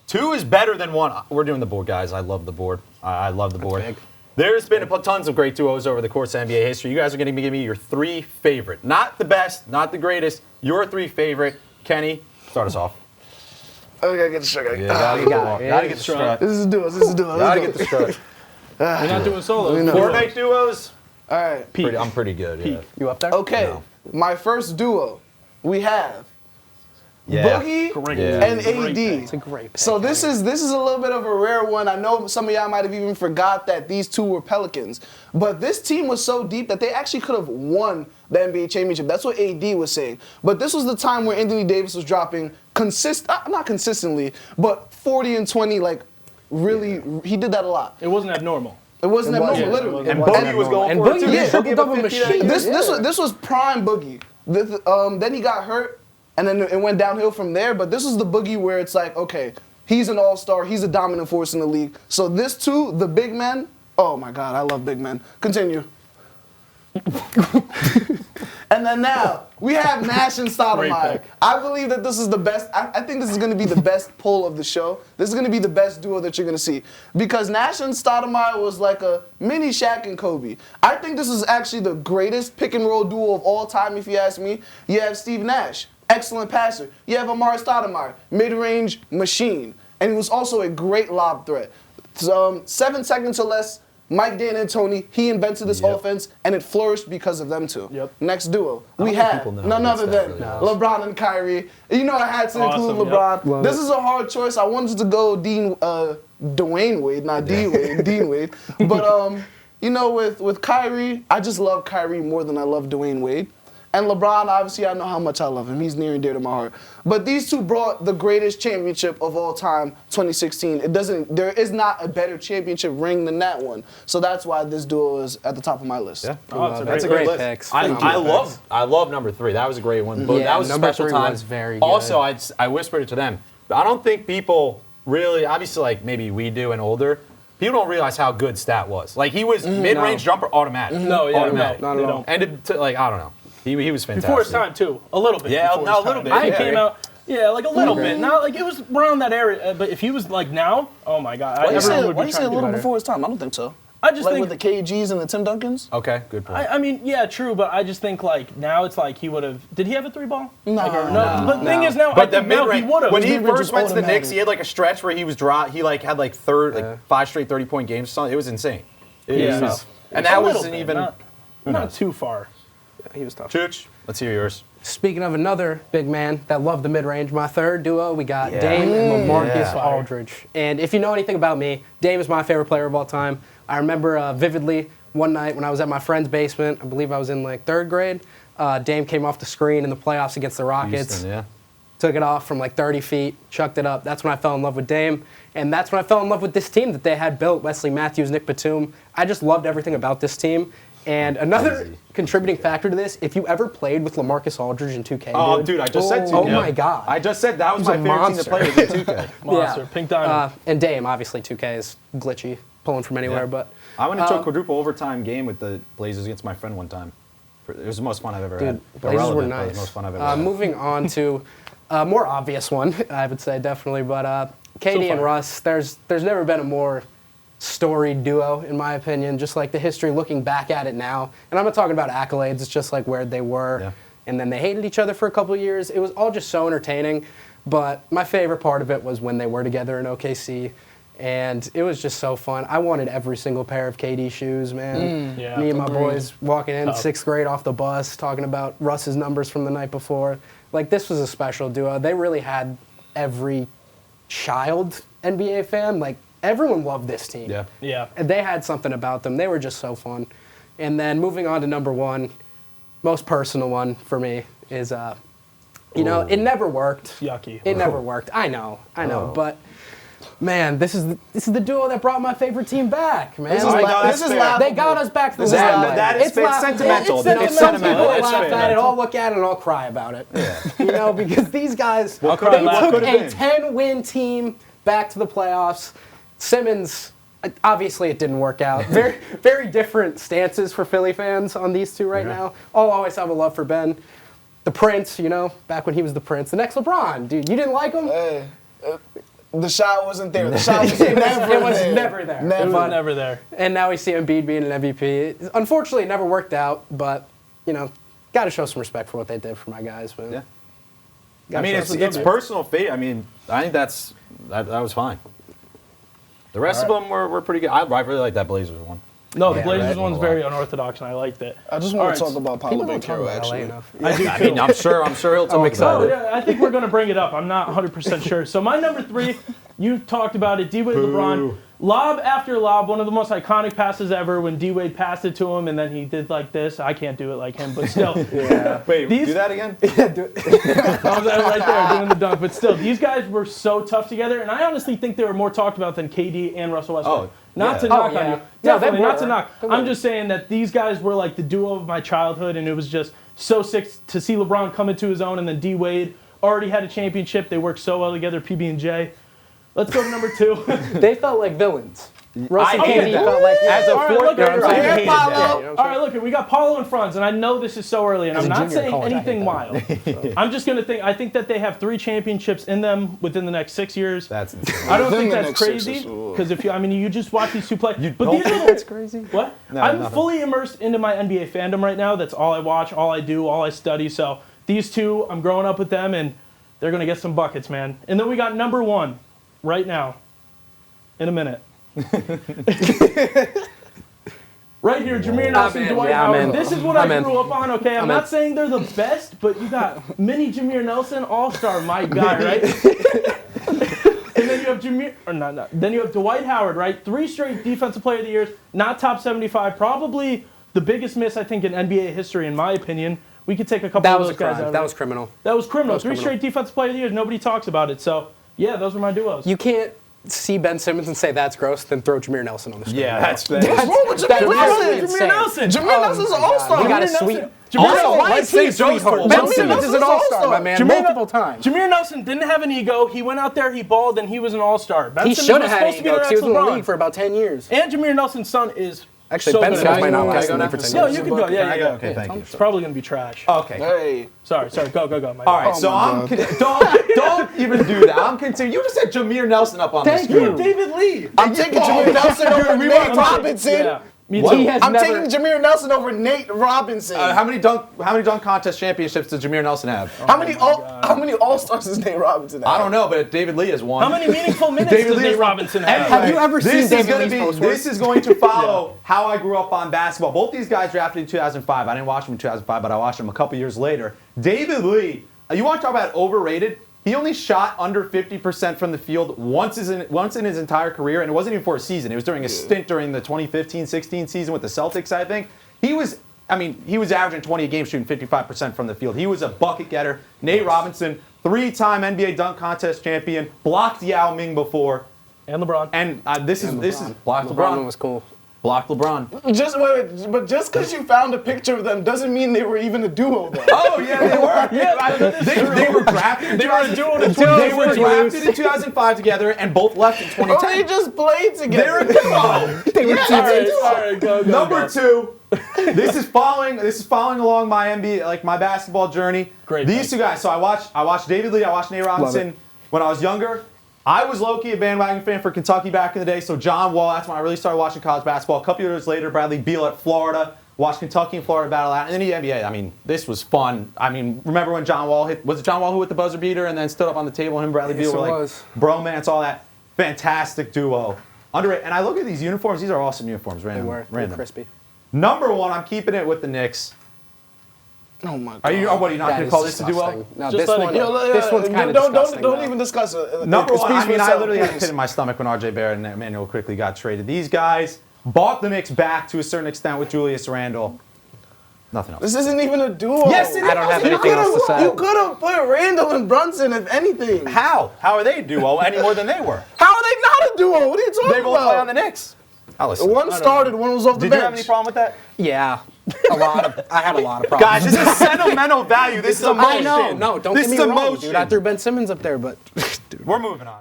2 is better than 1. We're doing the board, guys. I love the board. I love the board. big. There's been tons of great duos over the course of NBA history. You guys are going to be giving me your 3 favorite. Not the best, not the greatest. Your 3 favorite. Kenny, start us off. Oh, I gotta get the strut. Yeah, gotta get the strut. This is duos. Gotta get the strut. We're not doing solos. Four-night duos? All right. I'm pretty good, yeah. You up there? Okay. No. My first duo, we have Yeah. Boogie Great. Yeah. and Great AD. pick. It's a great pick. So this is a little bit of a rare one. I know some of y'all might have even forgot that these two were Pelicans, but this team was so deep that they actually could have won the NBA championship. That's what AD was saying. But this was the time where Anthony Davis was dropping not consistently, but 40 and 20. Like really, he did that a lot. It wasn't abnormal. It wasn't abnormal, Yeah, literally. And It wasn't Boogie was going and for it, Boogie, too. yeah, Boogie triple-double with 50 machine. This was prime Boogie. Then he got hurt, and then it went downhill from there. But this is the Boogie where it's like, okay, he's an all-star, he's a dominant force in the league. So this too, the big men. Oh my God, I love big men. Continue. And then now we have Nash and Stoudemire. pick. I believe that this is the best. I think this is going to be the best pull of the show. This is going to be the best duo that you're going to see because Nash and Stoudemire was like a mini Shaq and Kobe. I think this is actually the greatest pick and roll duo of all time, if you ask me. You have Steve Nash, excellent passer. You have Amari Stoudemire, mid-range machine, and he was also a great lob threat. 7 seconds or less. Mike D'Antoni, he invented this offense, and it flourished because of them two. Yep. Next duo, we think have people know none how other good than that really LeBron and Kyrie. You know I had to include Awesome, LeBron. Love This it. is a hard choice. I wanted to go Dwayne Wade, not D Wade, Dean Wade. But you know, with Kyrie, I just love Kyrie more than I love Dwayne Wade. And LeBron, obviously, I know how much I love him. He's near and dear to my heart. But these two brought the greatest championship of all time, 2016. There is not a better championship ring than that one. So that's why this duo is at the top of my list. Yeah. Oh, it's a That's a great great pick. list. Thank you. I love number 3. That was a great one. But Yeah, that was a number special 3 time. was very good. Also, I whispered it to them. I don't think people really, obviously, like maybe we do and older, people don't realize how good Stat was. Like he was mid-range jumper automatic. No, yeah, automatic. no, not at all. And like I don't know, he was fantastic. Before his time too, a little bit. Yeah, before no, his a little time. bit, He yeah. came out. Yeah, like a little bit. Not like it was around that area. But if he was like now, oh my God, Why you say everyone would a be trying to do little better. before his time? I don't think so. I just Like think with the KGs and the Tim Duncans? Okay, good point. I mean, yeah, true, but I just think like now it's like he would have. Did he have a 3-ball? No, But the thing is now, I But the think now he mid-range, would have. when he mid-range first is went to the automatic. Knicks, he had like a stretch where he was he like had like 5 straight 30-point games or something. It was insane. Yeah. And A that little wasn't bit, even. not too far. He was tough. Chooch, let's hear yours. Speaking of another big man that loved the mid-range, my third duo, we got Dame and LaMarcus Yeah. Aldridge. And if you know anything about me, Dame is my favorite player of all time. I remember vividly one night when I was at my friend's basement, I believe I was in like 3rd grade, Dame came off the screen in the playoffs against the Rockets. Houston, yeah. Took it off from like 30 feet, chucked it up. That's when I fell in love with Dame. And that's when I fell in love with this team that they had built, Wesley Matthews, Nick Batum. I just loved everything about this team. And another Crazy. contributing factor to this, if you ever played with LaMarcus Aldridge in 2K, Oh, dude, I just said 2K. Oh my God. I just said that was He's my a favorite team to play with in 2K. Monster, Pink Diamond. And Dame, obviously, 2K is glitchy, pulling from anywhere. Yeah. But I went into a quadruple overtime game with the Blazers against my friend one time. It was the most fun I've ever had. dude, Blazers were Irrelevant, but it was nice. the most fun I've ever had. Moving on to a more obvious one, I would say definitely. But Katie and far. Russ, there's never been a more storied duo, in my opinion. Just like the history, looking back at it now, and I'm not talking about accolades. It's just like where they were, Yeah. and then they hated each other for a couple of years. It was all just so entertaining. But my favorite part of it was when they were together in OKC. And it was just so fun. I wanted every single pair of KD shoes, man. Yeah, Me and my agreed. boys walking in Tough. 6th grade off the bus, talking about Russ's numbers from the night before. Like, this was a special duo. They really had every child NBA fan. Like, everyone loved this team. Yeah. Yeah. And they had something about them. They were just so fun. And then moving on to number 1, most personal one for me is, you know, it never worked. Yucky. It never worked. I know. Oh. But man, this is the duo that brought my favorite team back, man. This is Oh my God, this that's is fair. They got us back to the This is limelight. that is It's fair. Sentimental. It's It's sentimental. sentimental. Some It's people laugh at it, sentimental. I'll look at it, and I'll cry about it. You know, because these guys, What they could have took been? a 10-win team back to the playoffs. Simmons, obviously it didn't work out. Very, very different stances for Philly fans on these two right now. I'll always have a love for Ben. The Prince, you know, back when he was the Prince. The next LeBron, dude. You didn't like him? Hey, The shot wasn't there. The shot was never there. It was never there. It was But- never there. And now we see Embiid being an MVP. Unfortunately, it never worked out, but, got to show some respect for what they did for my guys, man. Yeah. Gotta I mean, show it's some it's W. personal fate. I mean, I think that was fine. The rest of them were pretty good. I really like that Blazers one. No, the Yeah, Blazers right. one's very unorthodox, and I liked it. I just All want right, to talk about Paulo People don't talk Banchero, about LA actually. enough. I do I too. mean, I'm sure he'll talk excited. about Oh, it. yeah, I think we're going to bring it up. I'm not 100% sure. So my number 3, you talked about it, D-Wade LeBron. Lob after lob, one of the most iconic passes ever when D-Wade passed it to him and then he did like this. I can't do it like him, but still. Yeah. Wait, These- do that again? I was right there doing the dunk. But still, these guys were so tough together, and I honestly think they were more talked about than KD and Russell Westbrook. Oh, not yeah. to knock yeah. on you. No, they Definitely, not to were. knock. They I'm were. just saying that these guys were like the duo of my childhood, and it was just so sick to see LeBron come into his own, and then D-Wade already had a championship. They worked so well together, PB&J. Let's go to number 2. They felt like villains. Russ and I hated KD that. felt like As a All right, fourth look at grader, it. I Yeah, hated Paulo. that. You know what All I'm right, look, we got Paulo and Franz, and I know this is so early, and As I'm a not junior saying college, I hate anything that. wild. I'm just going to think, I think that they have 3 championships in them within the next 6 years. That's insane. I don't Within think the that's next 6 crazy, years, ooh. because if you just watch these two play. But don't these think are That's crazy. what? No, I'm nothing. fully immersed into my NBA fandom right now. That's all I watch, all I do, all I study. So these two, I'm growing up with them, and they're going to get some buckets, man. And then we got number 1 right now, in a minute. Right here, Jameer Nelson, in. Dwight Yeah, I'm Howard. in. This is what I'm I in. grew up on, okay? I'm I'm not in. saying they're the best, but you got mini Jameer Nelson, all-star, my guy, right? And then you have then you have Dwight Howard, right? 3 straight Defensive Player of the Years, not top 75. Probably the biggest miss, I think, in NBA history, in my opinion. We could take a couple That of was those a guys crime. out. That was criminal. That was criminal. That was 3 criminal. straight Defensive Player of the Years. Nobody talks about it. So, yeah, those were my duos. You can't see Ben Simmons and say that's gross, then throw Jameer Nelson on the screen. Yeah, that's What's wrong with That's Jameer absolutely Nelson? insane. Jameer Nelson. Jameer Nelson's an all-star. We got a Jameer sweet. Nelson- Also, Also, why let's is he say a Joe's sweetheart. fault? Ben Jameer Simmons is Nelson's an an all-star, all-star. my man, Jameer- multiple times. Jameer Nelson didn't have an ego. He went out there, he balled, and he was an all-star. Ben He Simmons should was have had supposed an to be ego their because he was in the next LeBron. league for about 10 years. And Jameer Nelson's son is Actually, so Ben good. Simmons Can I might go not now? last Can in I the go league for now? 10 No, years. you can go. Yeah, Can I yeah, go? yeah. Okay, thank you. It's probably going to be trash. Okay. Hey. Sorry, go, man. All right, so my don't even do that. I'm continuing. You just said Jameer Nelson up on the Thank screen. you. David Lee. I'm taking Jameer Nelson over Nate Robinson. Yeah, me What? too. He has I'm never. taking Jameer Nelson over Nate Robinson. How many dunk contest championships does Jameer Nelson have? How many all-stars does Nate Robinson have? I don't know, but David Lee has one. How many meaningful minutes David does Lee Nate is- Robinson have? Have you ever seen This is David gonna Lee's be. post work? This is going to follow how I grew up on basketball. Both these guys drafted in 2005. I didn't watch them in 2005, but I watched them a couple years later. David Lee. You want to talk about overrated? He only shot under 50% from the field once in his entire career, and it wasn't even for a season. It was during a stint during the 2015-16 season with the Celtics, I think. He was averaging 20 a game shooting 55% from the field. He was a bucket getter. Nate Robinson, 3-time NBA dunk contest champion, blocked Yao Ming before, And LeBron. and this is blocked LeBron LeBron. was cool. Blocked LeBron. But just because you found a picture of them doesn't mean they were even a duo, though. Oh yeah, they were. They were drafted. They were a duo to They two. were drafted in 2005 together, and both left in Oh, they 2010. just played They're together. a duo. All right, go. Number 2. This is following along my NBA, like my basketball journey. Great These pick. 2 guys. So I watched David Lee. I watched Nate Robinson when I was younger. I was low-key a bandwagon fan for Kentucky back in the day. So John Wall. That's when I really started watching college basketball. A couple years later, Bradley Beal at Florida. Watched Kentucky and Florida battle out. And then the NBA. I mean, this was fun. I mean, remember when John Wall was it John Wall who hit the buzzer beater and then stood up on the table and him and Bradley Beal Yes, were it like was. bromance, all that. Fantastic duo. Underrated. And I look at these uniforms. These are awesome uniforms. They Random. were Random. crispy. Number 1, I'm keeping it with the Knicks. Oh my god. Are you not That going to is call this a disgusting. duo? No, Just this let it one. go. This one's kind of disgusting. Don't though. even discuss it. Number It 1, speaks I for mean, I itself, literally had a please. pit in my stomach when RJ Barrett and Emmanuel quickly got traded. These guys bought the Knicks back to a certain extent with Julius Randle. Nothing else. This isn't even a duo. Yes, it I don't have is. anything else to say. You could have put Randall and Brunson, if anything. How? How are they a duo any more than they were? How are they not a duo? What are you talking They both about? play on the Knicks. I'll listen. One started, one was off the Did bench. you have any problem with that? Yeah, I had a lot of problems. Guys, this is sentimental value. This is emotion. I know. No, don't this get me is wrong, emotion. dude. I threw Ben Simmons up there, but We're moving on.